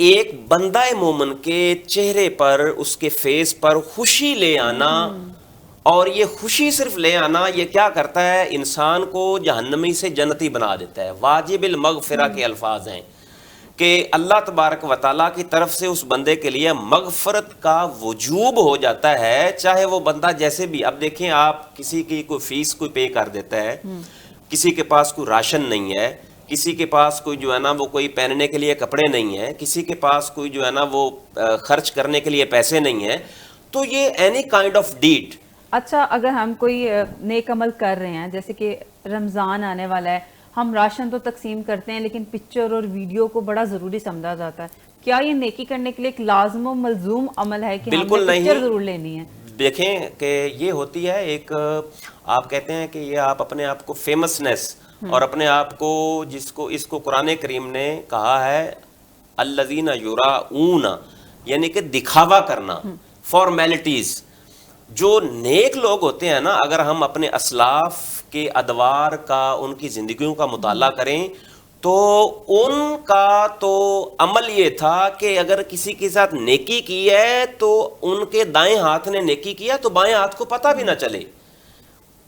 ایک بندہ مومن کے چہرے پر, اس کے فیس پر خوشی لے آنا, اور یہ خوشی صرف لے آنا یہ کیا کرتا ہے, انسان کو جہنمی سے جنتی بنا دیتا ہے. واجب المغفرہ کے الفاظ ہیں کہ اللہ تبارک و تعالیٰ کی طرف سے اس بندے کے لیے مغفرت کا وجوب ہو جاتا ہے, چاہے وہ بندہ جیسے بھی. اب دیکھیں آپ کسی کی کوئی فیس کوئی پے کر دیتا ہے, کسی کے پاس کوئی راشن نہیں ہے, کسی کے پاس کوئی جو ہے نا وہ کوئی پہننے کے لیے کپڑے نہیں ہیں, کسی کے پاس کوئی جو ہے نا وہ خرچ کرنے کے لیے پیسے نہیں ہیں, تو یہ اینی کائنڈ آف ڈیڈ. اچھا اگر ہم کوئی نیک عمل کر رہے ہیں, جیسے کہ رمضان آنے والا ہے, ہم راشن تو تقسیم کرتے ہیں لیکن پکچر اور ویڈیو کو بڑا ضروری سمجھا جاتا ہے, کیا یہ نیکی کرنے کے لیے ایک لازم و ملزوم عمل ہے کہ ہم نے پکچر ضرور لینی ہے؟ دیکھیں کہ یہ ہوتی ہے ایک, آپ کہتے ہیں کہ یہ آپ اپنے آپ کو فیمسنس اور اپنے آپ کو اس کو قرآن کریم نے کہا ہے الذین یراؤون, یعنی کہ دکھاوا کرنا, فارمیلٹیز. جو نیک لوگ ہوتے ہیں نا, اگر ہم اپنے اسلاف کے ادوار کا, ان کی زندگیوں کا مطالعہ کریں تو ان کا تو عمل یہ تھا کہ اگر کسی کے ساتھ نیکی کی ہے تو ان کے دائیں ہاتھ نے نیکی کیا تو بائیں ہاتھ کو پتہ بھی نہ چلے.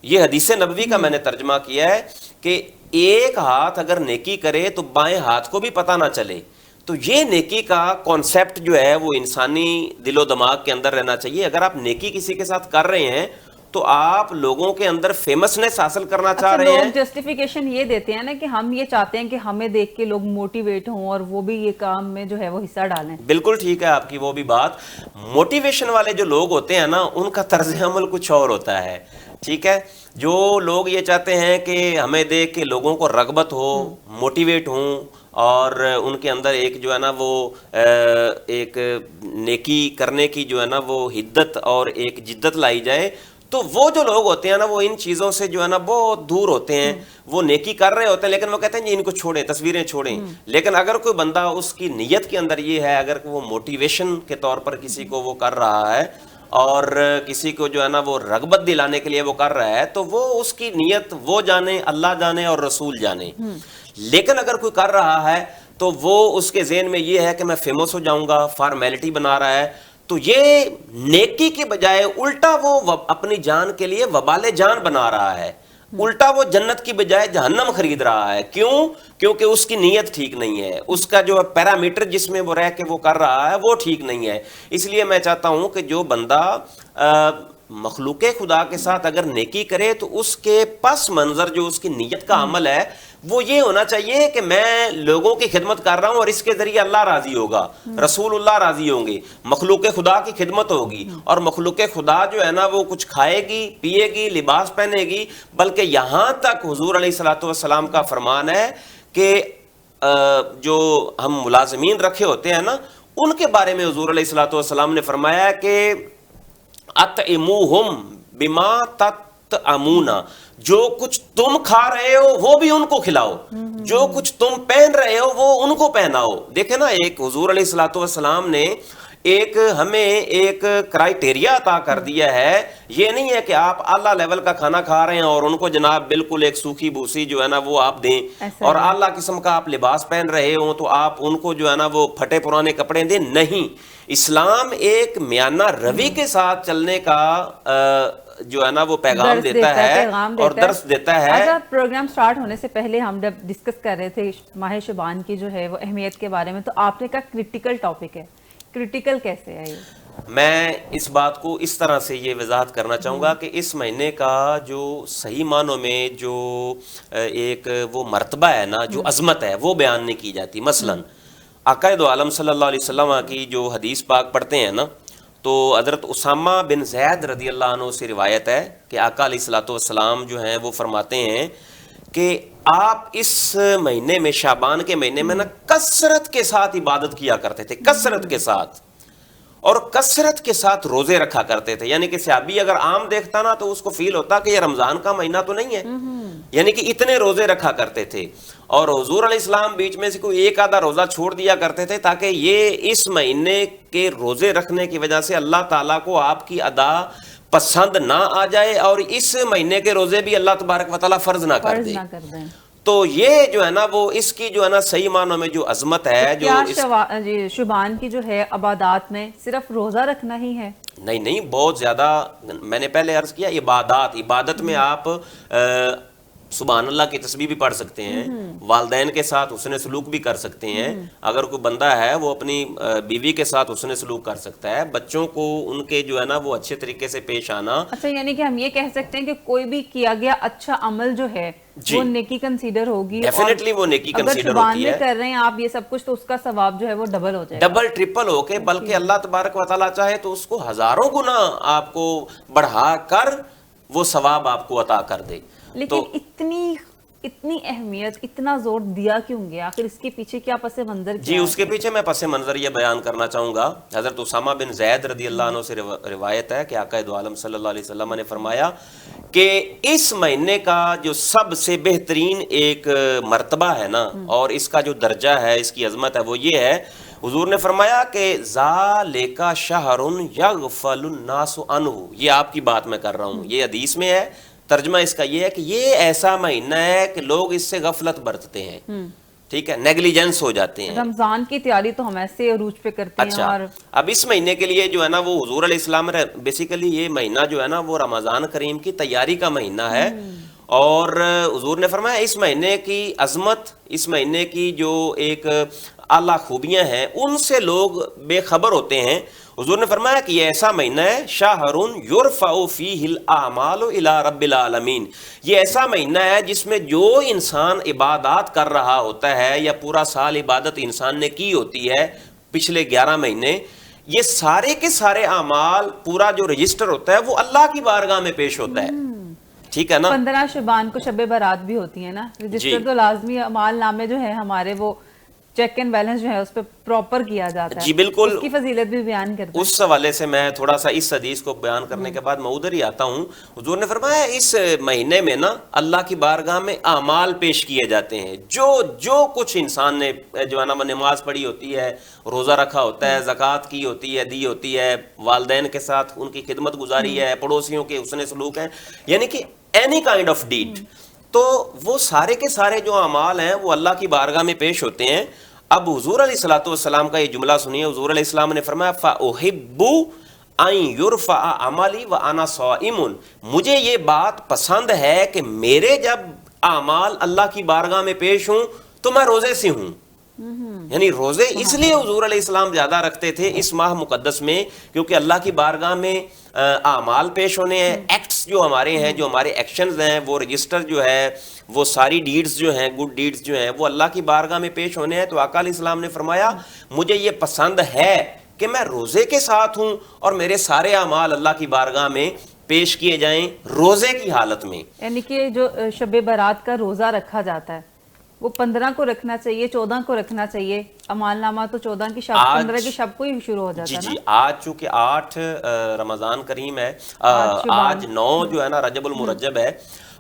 یہ حدیث نبوی کا میں نے ترجمہ کیا ہے کہ ایک ہاتھ اگر نیکی کرے تو بائیں ہاتھ کو بھی پتہ نہ چلے. تو یہ نیکی کا کانسیپٹ جو ہے وہ انسانی دل و دماغ کے اندر رہنا چاہیے. اگر آپ نیکی کسی کے ساتھ کر رہے ہیں تو آپ لوگوں کے اندر فیمسنس حاصل کرنا چاہ رہے ہیں. لوگ جسٹیفیکیشن یہ دیتے ہیں نا کہ ہم یہ چاہتے ہیں کہ ہمیں دیکھ کے لوگ موٹیویٹ ہوں اور وہ بھی یہ کام میں جو ہے وہ حصہ ڈالیں. بالکل ٹھیک ہے آپ کی وہ بھی بات. موٹیویشن والے جو لوگ ہوتے ہیں نا, ان کا طرز عمل کچھ اور ہوتا ہے. ٹھیک ہے, جو لوگ یہ چاہتے ہیں کہ ہمیں دیکھ کے لوگوں کو رغبت ہو, موٹیویٹ ہوں, اور ان کے اندر ایک جو ہے نا وہ ایک نیکی کرنے کی جو ہے نا وہ حدت اور ایک جدت لائی جائے, تو وہ جو لوگ ہوتے ہیں نا وہ ان چیزوں سے جو ہے نا بہت دور ہوتے ہیں. وہ نیکی کر رہے ہوتے ہیں لیکن وہ کہتے ہیں جی ان کو چھوڑیں, تصویریں چھوڑیں. لیکن اگر کوئی بندہ اس کی نیت کے اندر یہ ہے, اگر وہ موٹیویشن کے طور پر کسی کو وہ کر رہا ہے اور کسی کو جو ہے نا وہ رغبت دلانے کے لیے وہ کر رہا ہے, تو وہ اس کی نیت وہ جانے, اللہ جانے اور رسول جانے. لیکن اگر کوئی کر رہا ہے تو وہ اس کے ذہن میں یہ ہے کہ میں فیمس ہو جاؤں گا, فارمیلٹی بنا رہا ہے, تو یہ نیکی کے بجائے الٹا وہ اپنی جان کے لیے وبال جان بنا رہا ہے. الٹا وہ جنت کی بجائے جہنم خرید رہا ہے. کیوں؟ کیونکہ اس کی نیت ٹھیک نہیں ہے, اس کا جو پیرامیٹر جس میں وہ رہ کے وہ کر رہا ہے وہ ٹھیک نہیں ہے. اس لیے میں چاہتا ہوں کہ جو بندہ مخلوق خدا کے ساتھ اگر نیکی کرے تو اس کے پس منظر جو اس کی نیت کا عمل ہے وہ یہ ہونا چاہیے کہ میں لوگوں کی خدمت کر رہا ہوں اور اس کے ذریعے اللہ راضی ہوگا, رسول اللہ راضی ہوں گے, مخلوق خدا کی خدمت ہوگی. اور مخلوق خدا جو ہے نا وہ کچھ کھائے گی, پیے گی, لباس پہنے گی, بلکہ یہاں تک حضور علیہ الصلوۃ والسلام کا فرمان ہے کہ جو ہم ملازمین رکھے ہوتے ہیں نا, ان کے بارے میں حضور علیہ الصلوۃ والسلام نے فرمایا کہ اطعموہم بما تطعمون, جو کچھ تم کھا رہے ہو وہ بھی ان کو کھلاؤ, جو کچھ تم پہن رہے ہو وہ ان کو پہناؤ. دیکھیں نا, ایک حضور علیہ الصلوۃ والسلام نے ایک ہمیں ایک کرائٹیریا عطا کر دیا ہے. یہ نہیں ہے کہ آپ اعلیٰ لیول کا کھانا کھا رہے ہیں اور ان کو جناب بالکل ایک سوکھی بھوسی جو ہے نا وہ آپ دیں, اور اعلیٰ قسم کا آپ لباس پہن رہے ہوں تو آپ ان کو جو ہے نا وہ پھٹے پرانے کپڑے دیں. نہیں, اسلام ایک میانہ روی کے ساتھ چلنے کا جو ہے نا وہ پیغام دیتا ہے اور درس دیتا ہے. اچھا, پروگرام سٹارٹ ہونے سے پہلے ہم جب ڈسکس کر رہے تھے ماہ شعبان کی جو ہے وہ اہمیت کے بارے میں, تو آپ نے کہا کرٹیکل ٹاپک ہے. کرٹیکل کیسے ہے یہ؟ میں اس بات کو اس طرح سے یہ وضاحت کرنا چاہوں گا کہ اس مہینے کا جو صحیح معنوں میں جو ایک وہ مرتبہ ہے نا, جو عظمت ہے, وہ بیان نہیں کی جاتی. مثلا آقا دو عالم صلی اللہ علیہ وسلم کی جو حدیث پاک پڑھتے ہیں نا, تو حضرت اسامہ بن زید رضی اللہ عنہ سے روایت ہے کہ آقا علیہ الصلوۃ والسلام جو ہیں وہ فرماتے ہیں کہ آپ اس مہینے میں, شعبان کے مہینے میں نا کثرت کے ساتھ عبادت کیا کرتے تھے, کثرت کے ساتھ, اور کثرت کے ساتھ روزے رکھا کرتے تھے. یعنی کہ صحابی اگر عام دیکھتا نا تو اس کو فیل ہوتا کہ یہ رمضان کا مہینہ تو نہیں ہے, یعنی کہ اتنے روزے رکھا کرتے تھے. اور حضور علیہ السلام بیچ میں سے کوئی ایک آدھا روزہ چھوڑ دیا کرتے تھے تاکہ یہ اس مہینے کے روزے رکھنے کی وجہ سے اللہ تعالیٰ کو آپ کی ادا پسند نہ آ جائے اور اس مہینے کے روزے بھی اللہ تبارک و تعالیٰ فرض نہ کر دیں. تو یہ جو ہے نا وہ اس کی جو ہے نا صحیح معنوں میں جو عظمت ہے جو کیا شبان کی جو ہے عبادات میں صرف روزہ رکھنا ہی ہے؟ نہیں بہت زیادہ، میں نے پہلے عرض کیا عبادت میں آپ سبحان اللہ کی تسبیح بھی پڑھ سکتے ہیں، والدین کے ساتھ حسن سلوک بھی کر سکتے ہیں، اگر کوئی بندہ ہے وہ اپنی بیوی کے ساتھ حسن سلوک کر سکتا ہے، بچوں کو ان کے جو ہے نا وہ اچھے طریقے سے پیش آنا۔ اچھا، یعنی کہ ہم یہ کہہ سکتے ہیں کہ کوئی بھی کیا گیا اچھا عمل جو ہے وہ نیکی کنسیڈر ہوگی، ڈیفینیٹلی وہ نیکی کنسیڈر اگر ہوتی ہے۔ میں کر رہے ہیں آپ یہ سب کچھ تو اس کا ثواب جو ہے وہ ڈبل ہو جائے گا، ڈبل ٹرپل ہو کے، بلکہ اللہ تبارک و تعالیٰ چاہے تو اس کو ہزاروں گنا آپ کو بڑھا کر وہ ثواب آپ کو عطا کر دے۔ لیکن اتنی اہمیت، اتنا زور دیا کیوں گیا؟ آخر اس کے پیچھے کیا پس منظر کیا؟ جی اس کے پیچھے میں پس منظر یہ بیان کرنا چاہوں گا۔ حضرت اسامہ بن زید رضی اللہ عنہ سے روایت ہے کہ آقا دو عالم صلی اللہ علیہ وسلم نے فرمایا کہ اس مہینے کا جو سب سے بہترین ایک مرتبہ ہے نا، اور اس کا جو درجہ ہے، اس کی عظمت ہے، وہ یہ ہے، حضور نے فرمایا کہ ذالک شہر یغفل الناس عنہ، یہ آپ کی بات میں کر رہا ہوں، یہ حدیث میں ہے، ترجمہ اس کا یہ ہے کہ یہ ایسا مہینہ ہے کہ لوگ اس سے غفلت برتتے ہیں، ٹھیک ہے، نیگلیجنس ہو جاتے ہیں۔ رمضان کی تیاری تو ہم ایسے عروج پہ کرتے ہیں، اور اب اس مہینے کے لیے جو ہے نا وہ حضور علیہ السلام بیسیکلی یہ مہینہ جو ہے نا وہ رمضان کریم کی تیاری کا مہینہ ہے، اور حضور نے فرمایا اس مہینے کی عظمت، اس مہینے کی جو ایک اعلیٰ خوبیاں ہیں ان سے لوگ بے خبر ہوتے ہیں۔ حضور نے فرمایا کہ یہ ایسا مہینہ ہے شہر یرفع فیہ الاعمال الی رب العالمین، یہ ایسا مہینہ ہے جس میں جو انسان عبادات کر رہا ہوتا ہے یا پورا سال عبادت انسان نے کی ہوتی ہے پچھلے 11 مہینے، یہ سارے کے سارے اعمال، پورا جو رجسٹر ہوتا ہے وہ اللہ کی بارگاہ میں پیش ہوتا ہے، ٹھیک ہے نا۔ 15 شعبان کو شب برات بھی ہوتی ہے نا، رجسٹر تو لازمی، اعمال نامے جو ہے ہمارے وہ چیک اینڈ بیلنس جو ہے اس پہ پراپر کیا جاتا ہے، جی بالکل، اس کی فضیلت بھی بیان کرتے ہیں۔ اس حوالے سے میں تھوڑا سا اس حدیث کو بیان کرنے کے بعد میں ادھر ہی آتا ہوں۔ حضور نے فرمایا اس مہینے میں نا اللہ کی بارگاہ میں اعمال پیش کیے جاتے ہیں، جو کچھ انسان نے جو ہے نا نماز پڑھی ہوتی ہے، روزہ رکھا ہوتا ہے، زکوٰۃ کی ہوتی ہے، دی ہوتی ہے، والدین کے ساتھ ان کی خدمت گزاری ہے، پڑوسیوں کے حسن سلوک ہے، یعنی کہ اینی کائنڈ آف ڈیڈ، تو وہ سارے کے سارے جو اعمال ہیں وہ اللہ کی بارگاہ میں پیش ہوتے ہیں۔ اب حضور علیہ الصلوۃ والسلام کا یہ جملہ سنیے، حضور علیہ السلام نے فرمایا فَأُحِبُّ أَن يُرْفَعَ عَمَلِي وَأَنَا صَائِمٌ، مجھے یہ بات پسند ہے کہ میرے جب اعمال اللہ کی بارگاہ میں پیش ہوں تو میں روزے سے ہوں، یعنی روزے اس لیے حضور علیہ السلام زیادہ رکھتے تھے اس ماہ مقدس میں، کیونکہ اللہ کی بارگاہ میں اعمال پیش ہونے ہیں، ایکٹس جو ہمارے ہیں، جو ہمارے ایکشنز ہیں، وہ رجسٹر جو ہے، وہ ساری ڈیڈز جو ہیں، گڈ ڈیڈز جو ہیں، وہ اللہ کی بارگاہ میں پیش ہونے ہیں۔ تو آقا علیہ السلام نے فرمایا مجھے یہ پسند ہے کہ میں روزے کے ساتھ ہوں اور میرے سارے اعمال اللہ کی بارگاہ میں پیش کیے جائیں روزے کی حالت میں۔ یعنی کہ جو شب برات کا روزہ رکھا جاتا ہے وہ 15 کو رکھنا چاہیے، 14 کو رکھنا چاہیے، اعمال نامہ تو 14 کی شب، 15 کی شب کو ہی شروع ہو جاتا ہے نا۔ جی آج چونکہ 8 رمضان کریم ہے، آج 9 جو ہے نا رجب المرجب ہے،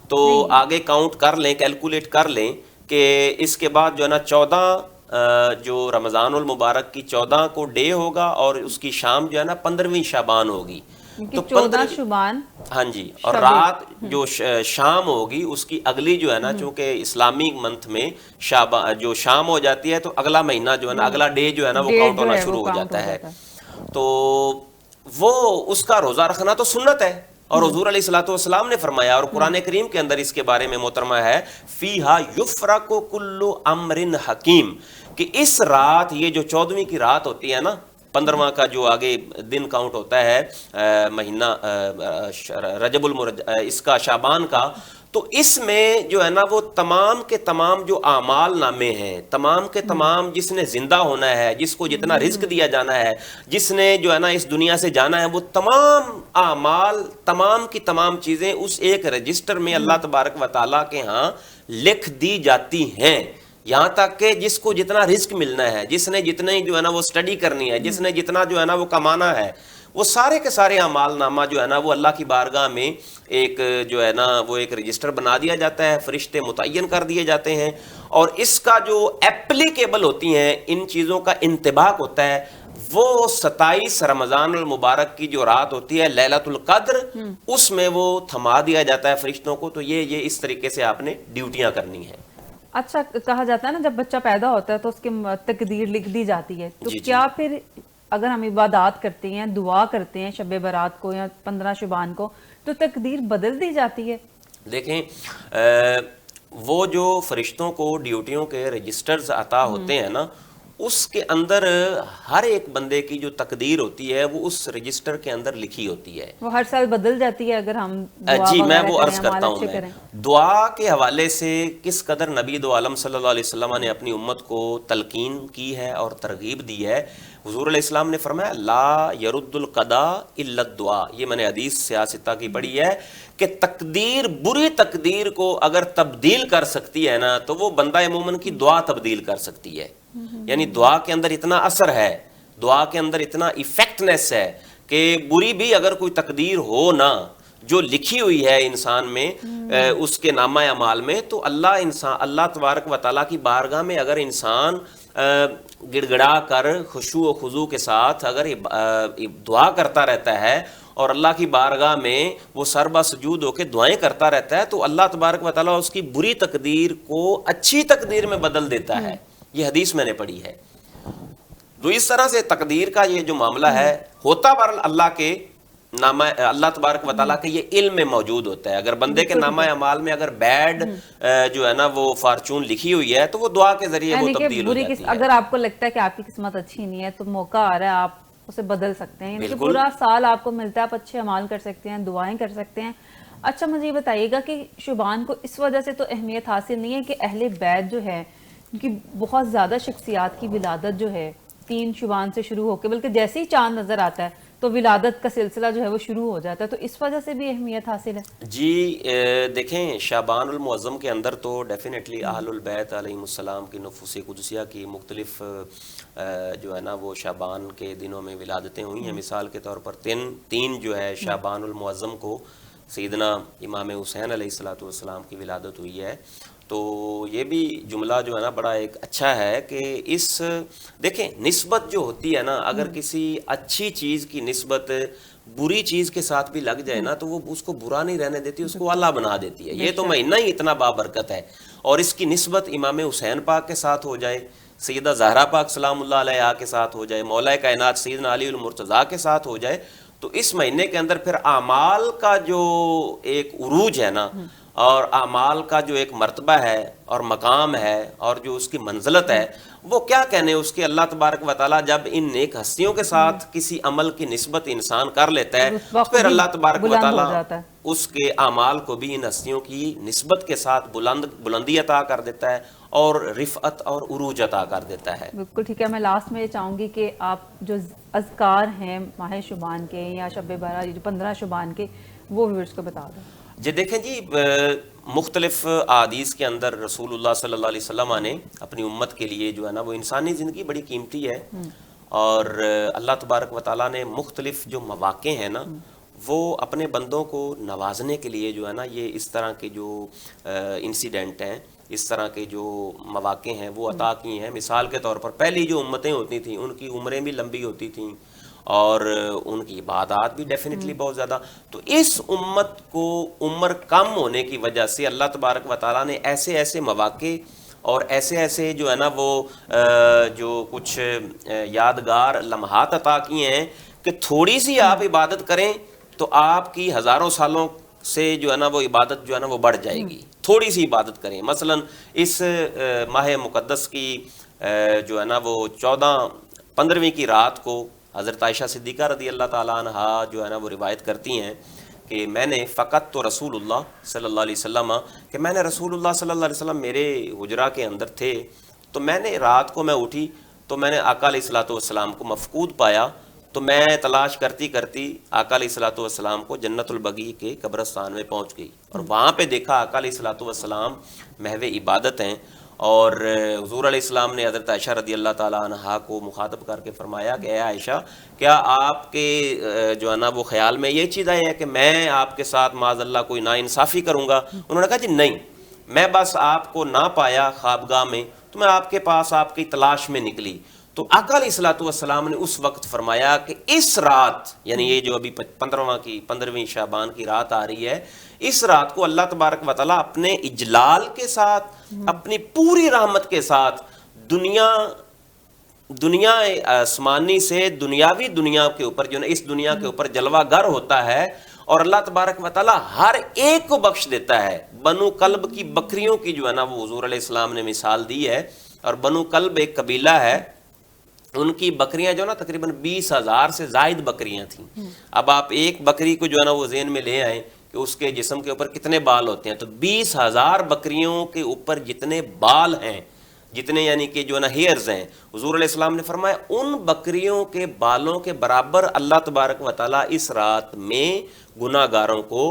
تو آگے کاؤنٹ کر لیں، کیلکولیٹ کر لیں کہ اس کے بعد جو ہے نا 14 جو رمضان المبارک کی 14 کو ڈے ہوگا، اور اس کی شام جو ہے نا 15ویں شعبان ہوگی، تو 14 شعبان، ہاں جی، اور رات جو شام ہوگی اس کی اگلی جو ہے نا، چونکہ اسلامی منتھ میں جو شام ہو جاتی ہے تو اگلا مہینہ جو ہے نا، اگلا ڈے جو ہے نا وہ کاؤنٹ ہونا شروع ہو جاتا ہے، تو وہ اس کا روزہ رکھنا تو سنت ہے۔ اور حضور علیہ الصلوۃ والسلام نے فرمایا، اور قرآن کریم کے اندر اس کے بارے میں محترمہ ہے فیہا یفرق کل امر حکیم، کہ اس رات، یہ جو 14ویں کی رات ہوتی ہے نا، 15واں کا جو آگے دن کاؤنٹ ہوتا ہے مہینہ رجب اس کا شعبان کا، تو اس میں جو ہے نا وہ تمام کے تمام جو اعمال نامے ہیں، تمام کے تمام جس نے زندہ ہونا ہے، جس کو جتنا رزق دیا جانا ہے، جس نے جو ہے نا اس دنیا سے جانا ہے، وہ تمام اعمال، تمام کی تمام چیزیں اس ایک رجسٹر میں اللہ تبارک و تعالیٰ کے ہاں لکھ دی جاتی ہیں، یہاں تک کہ جس کو جتنا رزق ملنا ہے، جس نے جتنے جو ہے نا وہ سٹڈی کرنی ہے، جس نے جتنا جو ہے نا وہ کمانا ہے، وہ سارے کے سارے اعمال نامہ جو ہے نا وہ اللہ کی بارگاہ میں ایک جو ہے نا وہ ایک رجسٹر بنا دیا جاتا ہے، فرشتے متعین کر دیے جاتے ہیں، اور اس کا جو ایپلیکیبل ہوتی ہیں ان چیزوں کا انطباق ہوتا ہے، وہ 27 رمضان المبارک کی جو رات ہوتی ہے لیلۃ القدر، اس میں وہ تھما دیا جاتا ہے فرشتوں کو، تو یہ اس طریقے سے آپ نے ڈیوٹیاں کرنی ہیں۔ اچھا کہا جاتا ہے نا جب بچہ پیدا ہوتا ہے تو اس کی تقدیر لکھ دی جاتی ہے، تو جی کیا پھر اگر ہم عبادات کرتے ہیں، دعا کرتے ہیں شب برات کو یا 15 شعبان کو، تو تقدیر بدل دی جاتی ہے؟ دیکھیں وہ جو فرشتوں کو ڈیوٹیوں کے رجسٹرز عطا ہوتے ہیں نا، اس کے اندر ہر ایک بندے کی جو تقدیر ہوتی ہے وہ اس رجسٹر کے اندر لکھی ہوتی ہے. وہ ہر سال بدل جاتی ہے اگر ہم دعا جی میں وغیرہ وہ کریں، عرض اعمال کرتا ہوں. اچھے میں کریں؟ دعا کے حوالے سے کس قدر نبی دو عالم صلی اللہ علیہ وسلم نے اپنی امت کو تلقین کی ہے اور ترغیب دی ہے. حضور علیہ السلام نے فرمایا لا یرد القضاء الا الدعاء. یہ میں نے حدیث سیاستہ کی پڑھی ہے کہ تقدیر، بری تقدیر کو اگر تبدیل کر سکتی ہے نا تو وہ بندہ مومن کی دعا تبدیل کر سکتی ہے. یعنی دعا کے اندر اتنا اثر ہے، دعا کے اندر اتنا ایفیکٹنیس ہے کہ بری بھی اگر کوئی تقدیر ہو نا جو لکھی ہوئی ہے انسان میں اس کے نامہ اعمال میں، تو اللہ تبارک و تعالیٰ کی بارگاہ میں اگر انسان گڑ گڑا کر خشوع و خضوع کے ساتھ اگر دعا کرتا رہتا ہے اور اللہ کی بارگاہ میں وہ سربا سجود ہو کے دعائیں کرتا رہتا ہے، تو اللہ تبارک و تعالیٰ اس کی بری تقدیر کو اچھی تقدیر میں بدل دیتا ہے. یہ حدیث میں نے پڑھی ہے. تو اس طرح سے تقدیر کا یہ جو معاملہ ہے ہوتا بہرحال اللہ کے نامہ، اللہ تبارک و تعالیٰ کے یہ علم میں موجود ہوتا ہے. اگر بندے کے نامہ اعمال میں اگر بیڈ جو ہے نا وہ فارچون لکھی ہوئی ہے تو وہ دعا کے ذریعے وہ تبدیل ہو جاتی ہے. اگر آپ کو لگتا ہے کہ آپ کی قسمت اچھی نہیں ہے تو موقع آ رہا ہے، آپ اسے بدل سکتے ہیں. یعنی کہ پورا سال آپ کو ملتا ہے، آپ اچھے اعمال کر سکتے ہیں، دعائیں کر سکتے ہیں. اچھا مجھے یہ بتائیے گا کہ شعبان کو اس وجہ سے تو اہمیت حاصل نہیں ہے کہ اہل بیت جو ہے کہ بہت زیادہ شخصیات کی ولادت جو ہے 3 شعبان سے شروع ہو کے، بلکہ جیسے ہی چاند نظر آتا ہے تو ولادت کا سلسلہ جو ہے وہ شروع ہو جاتا ہے، تو اس وجہ سے بھی اہمیت حاصل ہے. جی دیکھیں شعبان المعظم کے اندر تو ڈیفینیٹلی اہل البیت علیہم السلام کی نفوس قدسیہ کی مختلف جو ہے نا وہ شعبان کے دنوں میں ولادتیں ہوئی ہیں. مثال کے طور پر تین جو ہے شعبان المعظم کو سیدنا امام حسین علیہ الصلوۃ والسلام کی ولادت ہوئی ہے. تو یہ بھی جملہ جو ہے نا بڑا ایک اچھا ہے کہ دیکھیں نسبت جو ہوتی ہے نا، اگر کسی اچھی چیز کی نسبت بری چیز کے ساتھ بھی لگ جائے نا تو وہ اس کو برا نہیں رہنے دیتی، اس کو اعلیٰ بنا دیتی ہے. یہ تو مہینہ ہی اتنا بابرکت ہے. اور اس کی نسبت امام حسین پاک کے ساتھ ہو جائے، سیدہ زہرا پاک سلام اللہ علیہا کے ساتھ ہو جائے، مولا کائنات سیدنا علی المرتضیٰ کے ساتھ ہو جائے، تو اس مہینے کے اندر پھر اعمال کا جو ایک عروج ہے نا اور اعمال کا جو ایک مرتبہ ہے اور مقام ہے اور جو اس کی منزلت ہے، وہ کیا کہنے اس کے. اللہ تبارک و تعالیٰ جب ان نیک ہستیوں کے ساتھ کسی عمل کی نسبت انسان کر لیتا ہے تو پھر اللہ تبارک و تعالیٰ اس کے اعمال کو بھی ان ہستیوں کی نسبت کے ساتھ بلندی عطا کر دیتا ہے اور رفعت اور عروج عطا کر دیتا ہے. بالکل ٹھیک ہے. میں لاسٹ میں یہ چاہوں گی کہ آپ جو اذکار ہیں ماہ شعبان کے یا شب برات جو 15 شعبان کے، وہ ویورز کو بتا دیں. جی دیکھیں جی مختلف احادیث کے اندر رسول اللہ صلی اللہ علیہ وسلم نے اپنی امت کے لیے جو ہے نا وہ انسانی زندگی بڑی قیمتی ہے، اور اللہ تبارک و تعالیٰ نے مختلف جو مواقع ہیں نا وہ اپنے بندوں کو نوازنے کے لیے جو ہے نا یہ اس طرح کے جو انسیڈنٹ ہیں، اس طرح کے جو مواقع ہیں وہ عطا کی ہیں. مثال کے طور پر پہلی جو امتیں ہوتی تھیں ان کی عمریں بھی لمبی ہوتی تھیں اور ان کی عبادات بھی ڈیفینیٹلی بہت زیادہ. تو اس امت کو عمر کم ہونے کی وجہ سے اللہ تبارک و تعالیٰ نے ایسے ایسے مواقع اور ایسے ایسے جو ہے نا وہ جو کچھ یادگار لمحات عطا کیے ہیں کہ تھوڑی سی آپ عبادت کریں تو آپ کی ہزاروں سالوں سے جو ہے نا وہ عبادت جو ہے نا وہ بڑھ جائے گی. تھوڑی سی عبادت کریں. مثلا اس ماہ مقدس کی جو ہے نا وہ 15ویں کی رات کو حضرت عائشہ صدیقہ رضی اللہ تعالیٰ عنہا جو ہے نا وہ روایت کرتی ہیں کہ میں نے فقط تو رسول اللہ صلی اللہ علیہ وسلم کہ میں نے رسول اللہ صلی اللہ علیہ وسلم میرے حجرہ کے اندر تھے، تو میں نے رات کو میں اٹھی تو میں نے آقا علیہ الصلوۃ والسلام کو مفقود پایا. تو میں تلاش کرتی کرتی آقا علیہ الصلوۃ والسلام کو جنت البقیع کے قبرستان میں پہنچ گئی اور وہاں پہ دیکھا آقا علیہ الصلوۃ والسلام محو عبادت ہیں. اور حضور علیہ السلام نے حضرت عائشہ رضی اللہ تعالیٰ عنہا کو مخاطب کر کے فرمایا کہ اے عائشہ، کیا آپ کے جو ہے نا وہ خیال میں یہ چیز آئی ہے کہ میں آپ کے ساتھ معاذ اللہ کوئی ناانصافی کروں گا؟ انہوں نے کہا جی نہیں، میں بس آپ کو نہ پایا خوابگاہ میں تو میں آپ کے پاس آپ کی تلاش میں نکلی. تو آقا علیہ الصلوۃ والسلام نے اس وقت فرمایا کہ اس رات، یعنی یہ جو ابھی 15ویں شعبان کی رات آ رہی ہے، اس رات کو اللہ تبارک و تعالیٰ اپنے اجلال کے ساتھ اپنی پوری رحمت کے ساتھ دنیا آسمانی سے دنیاوی دنیا کے اوپر جو ہے اس دنیا کے اوپر جلوہ گر ہوتا ہے، اور اللہ تبارک و تعالیٰ ہر ایک کو بخش دیتا ہے۔ بنو کلب کی بکریوں کی جو ہے نا وہ حضور علیہ السلام نے مثال دی ہے، اور بنو کلب ایک قبیلہ ہے، ان کی بکریاں جو نا تقریباً 20,000 سے زائد بکریاں تھیں۔ اب آپ ایک بکری کو جو ہے نا وہ ذہن میں لے آئیں کہ اس کے جسم کے اوپر کتنے بال ہوتے ہیں، تو 20,000 بکریوں کے اوپر جتنے بال ہیں، جتنے یعنی کہ جو ہے نا ہیئرز ہیں، حضور علیہ السلام نے فرمایا ان بکریوں کے بالوں کے برابر اللہ تبارک و تعالیٰ اس رات میں گناہ گاروں کو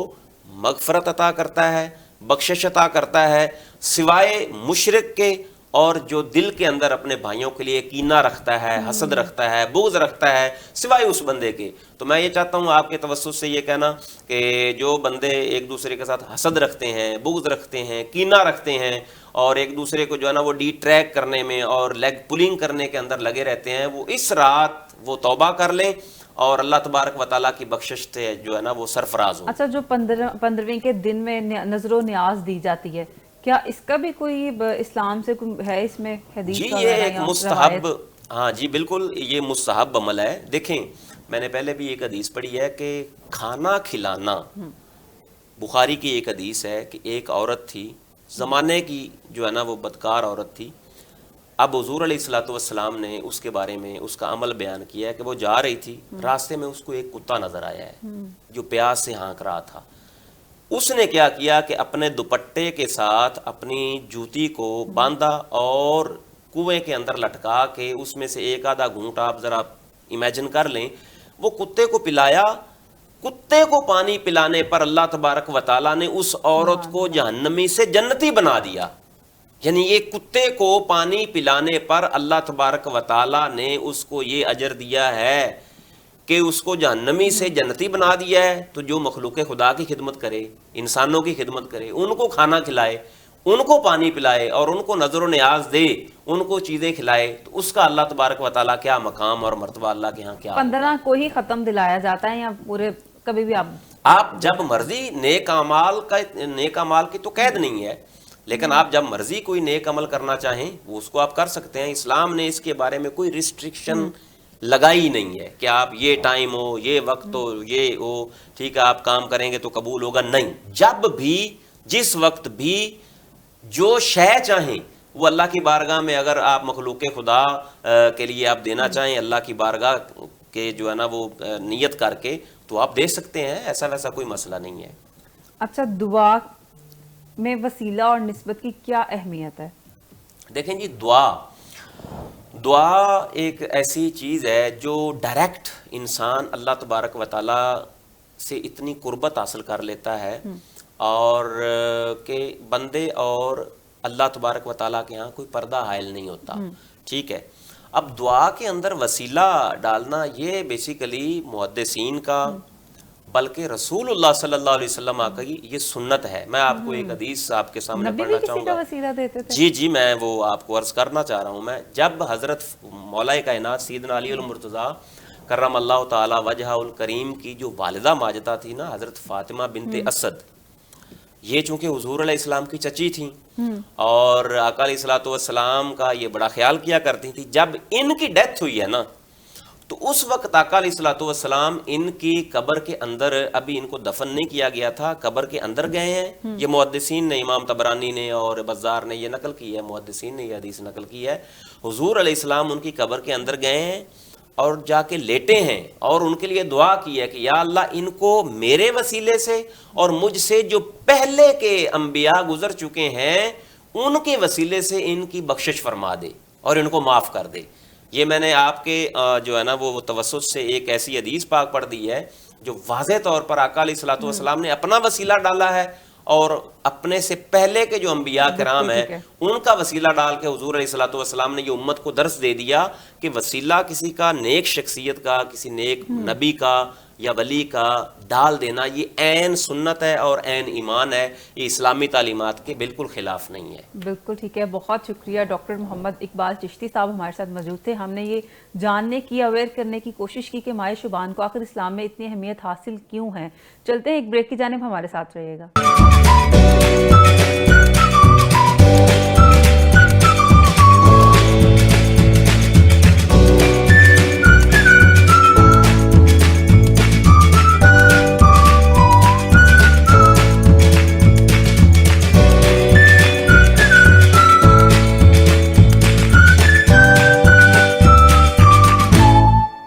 مغفرت عطا کرتا ہے، بخشش عطا کرتا ہے، سوائے مشرک کے اور جو دل کے اندر اپنے بھائیوں کے لیے کینہ رکھتا ہے، حسد رکھتا ہے، بغض رکھتا ہے، سوائے اس بندے کے۔ تو میں یہ چاہتا ہوں آپ کے توسط سے یہ کہنا کہ جو بندے ایک دوسرے کے ساتھ حسد رکھتے ہیں، بغض رکھتے ہیں، کینہ رکھتے ہیں، اور ایک دوسرے کو جو ہے نا وہ ڈی ٹریک کرنے میں اور لیگ پولنگ کرنے کے اندر لگے رہتے ہیں، وہ اس رات وہ توبہ کر لیں اور اللہ تبارک و تعالیٰ کی بخشش سے جو ہے نا وہ سرفراز ہو۔ اچھا، جو 15ویں کے دن میں نظر و نیاز دی جاتی ہے، کیا اس کا بھی کوئی اسلام سے کوئی ہے اس میں حدیث؟ جی یہ ایک مستحب، ہاں جی بالکل یہ مستحب عمل ہے۔ دیکھیں میں نے پہلے بھی ایک حدیث پڑھی ہے کہ کھانا کھلانا، بخاری کی ایک حدیث ہے کہ ایک عورت تھی زمانے کی جو ہے نا وہ بدکار عورت تھی، اب حضور علیہ الصلوۃ والسلام نے اس کے بارے میں اس کا عمل بیان کیا ہے کہ وہ جا رہی تھی، راستے میں اس کو ایک کتا نظر آیا ہے جو پیاس سے ہانک رہا تھا۔ اس نے کیا کیا کہ اپنے دوپٹے کے ساتھ اپنی جوتی کو باندھا اور کنویں کے اندر لٹکا کے اس میں سے ایک آدھا گھونٹ آپ ذرا امیجن کر لیں وہ کتے کو پلایا۔ کتے کو پانی پلانے پر اللہ تبارک و تعالیٰ نے اس عورت کو جہنمی سے جنتی بنا دیا۔ یعنی یہ کتے کو پانی پلانے پر اللہ تبارک و تعالیٰ نے اس کو یہ اجر دیا ہے کہ اس کو جہنمی سے جنتی بنا دیا ہے۔ تو جو مخلوق خدا کی خدمت کرے، انسانوں کی خدمت کرے، ان کو کھانا کھلائے، ان کو پانی پلائے اور ان کو نظر و نیاز دے، ان کو چیزیں کھلائے، تو اس کا اللہ تبارک و تعالیٰ کیا مقام اور مرتبہ اللہ کے ہاں کیا۔ 15 کو ہی ختم دلایا جاتا ہے یا پورے کبھی بھی آپ جب مرضی نیک اعمال کی تو قید نہیں ہے، لیکن آپ جب مرضی کوئی نیک عمل کرنا چاہیں وہ اس کو آپ کر سکتے ہیں۔ اسلام نے اس کے بارے میں کوئی ریسٹرکشن لگائی نہیں ہے کہ آپ یہ ٹائم ہو، یہ وقت ہو، یہ ہو، ٹھیک ہے آپ کام کریں گے تو قبول ہوگا، نہیں۔ جب بھی جس وقت بھی جو شے چاہیں وہ اللہ کی بارگاہ میں اگر آپ مخلوق خدا کے لیے آپ دینا چاہیں اللہ کی بارگاہ کے جو ہے نا وہ نیت کر کے تو آپ دے سکتے ہیں، ایسا ویسا کوئی مسئلہ نہیں ہے۔ اچھا، دعا میں وسیلہ اور نسبت کی کیا اہمیت ہے؟ دیکھیں جی دعا ایک ایسی چیز ہے جو ڈائریکٹ انسان اللہ تبارک و تعالیٰ سے اتنی قربت حاصل کر لیتا ہے اور کہ بندے اور اللہ تبارک و تعالیٰ کے ہاں کوئی پردہ حائل نہیں ہوتا، ٹھیک ہے۔ اب دعا کے اندر وسیلہ ڈالنا یہ بیسیکلی محدثین کا بلکہ رسول اللہ صلی اللہ علیہ وسلم کی یہ سنت ہے۔ میں آپ کو ایک حدیث آپ کے سامنے پڑھنا چاہوں گا۔ وسیلہ دیتے تھے؟ جی میں وہ آپ کو عرض کرنا چاہ رہا ہوں۔ میں جب حضرت مولا کائنات سیدنا علی المرتضیٰ کرم اللہ تعالی وجہ الکریم کی جو والدہ ماجدہ تھی نا حضرت فاطمہ بنت اسد، یہ چونکہ حضور علیہ السلام کی چچی تھیں اور آقا علیہ الصلوۃ والسلام کا یہ بڑا خیال کیا کرتی تھی، جب ان کی ڈیتھ ہوئی ہے نا تو اس وقت آقا علیہ الصلوۃ والسلام ان کی قبر کے اندر، ابھی ان کو دفن نہیں کیا گیا تھا، قبر کے اندر گئے ہیں۔ یہ محدثین نے، امام طبرانی نے اور بزار نے یہ نقل کی ہے، محدثین نے یہ حدیث نقل کی ہے۔ حضور علیہ السلام ان کی قبر کے اندر گئے ہیں اور جا کے لیٹے ہیں اور ان کے لیے دعا کی ہے کہ یا اللہ ان کو میرے وسیلے سے اور مجھ سے جو پہلے کے انبیاء گزر چکے ہیں ان کے وسیلے سے ان کی بخشش فرما دے اور ان کو معاف کر دے۔ یہ میں نے آپ کے جو ہے نا وہ توسط سے ایک ایسی حدیث پاک پڑھ دی ہے جو واضح طور پر آقا علیہ الصلوۃ والسلام نے اپنا وسیلہ ڈالا ہے اور اپنے سے پہلے کے جو انبیاء کرام ہیں ٹھیک ہے۔ ان کا وسیلہ ڈال کے حضور علیہ الصلوۃ والسلام نے یہ امت کو درس دے دیا کہ وسیلہ کسی کا نیک شخصیت کا، کسی نیک نبی کا یا ولی کا ڈال دینا یہ عین سنت ہے اور عین ایمان ہے، یہ اسلامی تعلیمات کے بالکل خلاف نہیں ہے۔ بالکل ٹھیک ہے، بہت شکریہ ڈاکٹر محمد اقبال چشتی صاحب ہمارے ساتھ موجود تھے۔ ہم نے یہ جاننے کی، اویئر کرنے کی کوشش کی کہ ماہ شعبان کو آخر اسلام میں اتنی اہمیت حاصل کیوں ہے۔ چلتے ہیں ایک بریک کی جانب، ہمارے ساتھ رہیے گا۔